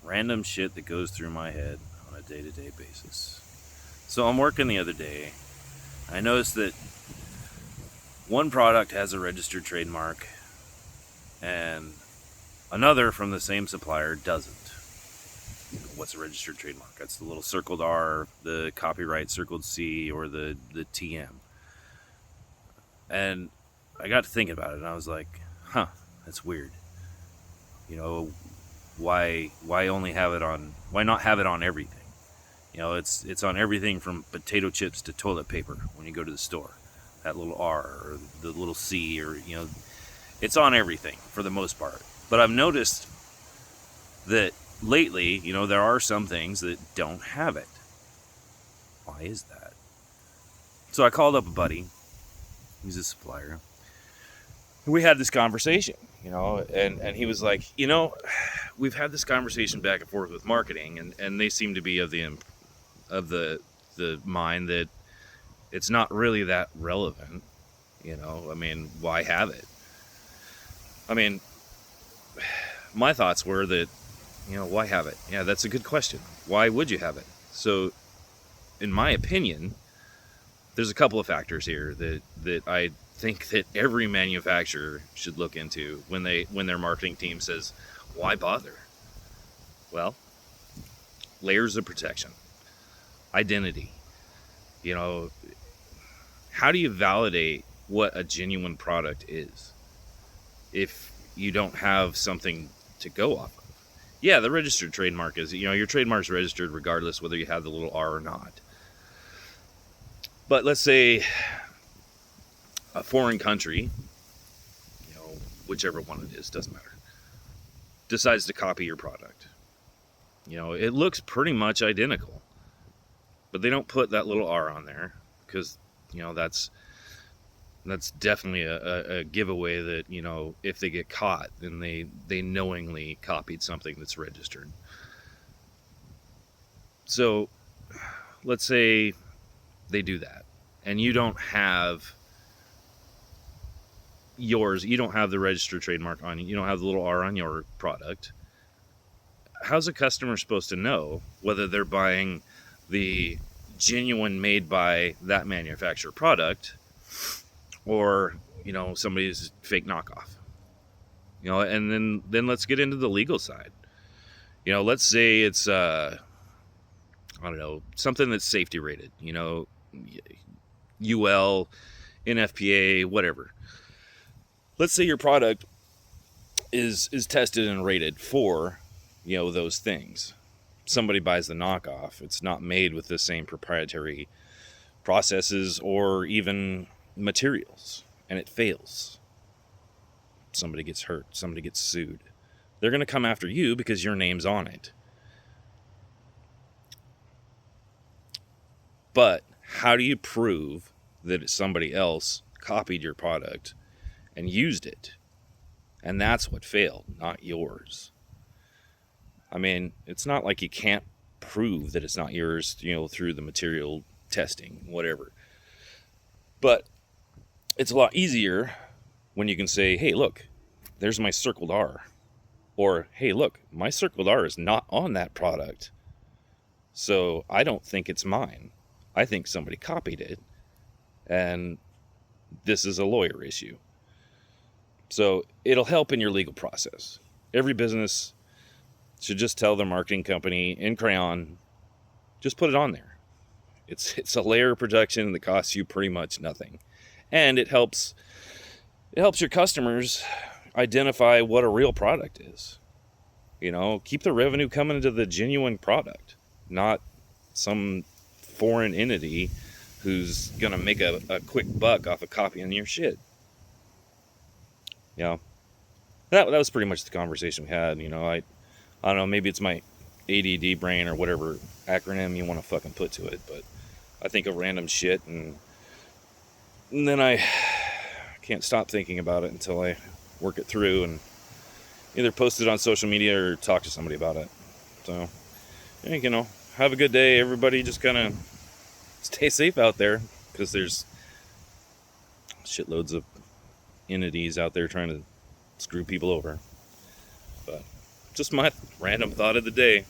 random shit that goes through my head on a day-to-day basis. So I'm working the other day. I noticed that one product has a registered trademark and another from the same supplier doesn't. What's a registered trademark? That's the little circled R, the copyright circled C, or the TM. And I got to thinking about it, and I was like, huh, that's weird. You know, why only have it on, why not have it on everything? You know, it's on everything from potato chips to toilet paper when you go to the store. That little R or the little C, or, you know, it's on everything for the most part. But I've noticed that lately, you know, there are some things that don't have it. Why is that? So I called up a buddy. He's a supplier. We had this conversation, you know, and he was like, you know, we've had this conversation back and forth with marketing, and they seem to be of the mind that it's not really that relevant. You know, I mean, why have it? I mean, my thoughts were that, you know, why have it? Yeah, that's a good question. Why would you have it? So, in my opinion, there's a couple of factors here that I think that every manufacturer should look into when their marketing team says, why bother? Well, layers of protection, identity. You know, how do you validate what a genuine product is if you don't have something to go off of? Yeah, the registered trademark is, you know, your trademark's registered regardless whether you have the little R or not. But let's say a foreign country, you know, whichever one it is, doesn't matter, decides to copy your product. You know, it looks pretty much identical, but they don't put that little R on there because, you know, that's definitely a giveaway that, you know, if they get caught, then they knowingly copied something that's registered. So let's say they do that and you don't have yours, you don't have the registered trademark on you, you don't have the little R on your product. How's a customer supposed to know whether they're buying the genuine made by that manufacturer product or, you know, somebody's fake knockoff? You know, and then let's get into the legal side. You know, let's say it's I don't know, something that's safety rated, you know, UL, NFPA, whatever. Let's say your product is tested and rated for, you know, those things. Somebody buys the knockoff. It's not made with the same proprietary processes or even materials, and it fails. Somebody gets hurt. Somebody gets sued. They're going to come after you because your name's on it. But how do you prove that somebody else copied your product and used it? And that's what failed, not yours. I mean, it's not like you can't prove that it's not yours, you know, through the material testing, whatever. But it's a lot easier when you can say, hey, look, there's my circled R. Or, hey, look, my circled R is not on that product. So I don't think it's mine. I think somebody copied it. And this is a lawyer issue. So it'll help in your legal process. Every business should just tell their marketing company in crayon, just put it on there. It's a layer of protection that costs you pretty much nothing. And it helps your customers identify what a real product is. You know, keep the revenue coming into the genuine product, not some foreign entity who's going to make a quick buck off of copying your shit. You know, that was pretty much the conversation we had. You know, I don't know, maybe it's my ADD brain or whatever acronym you want to fucking put to it, but I think of random shit and then I can't stop thinking about it until I work it through and either post it on social media or talk to somebody about it. So, you know, have a good day, everybody. Just kind of stay safe out there because there's shitloads of entities out there trying to screw people over. But Just my random thought of the day.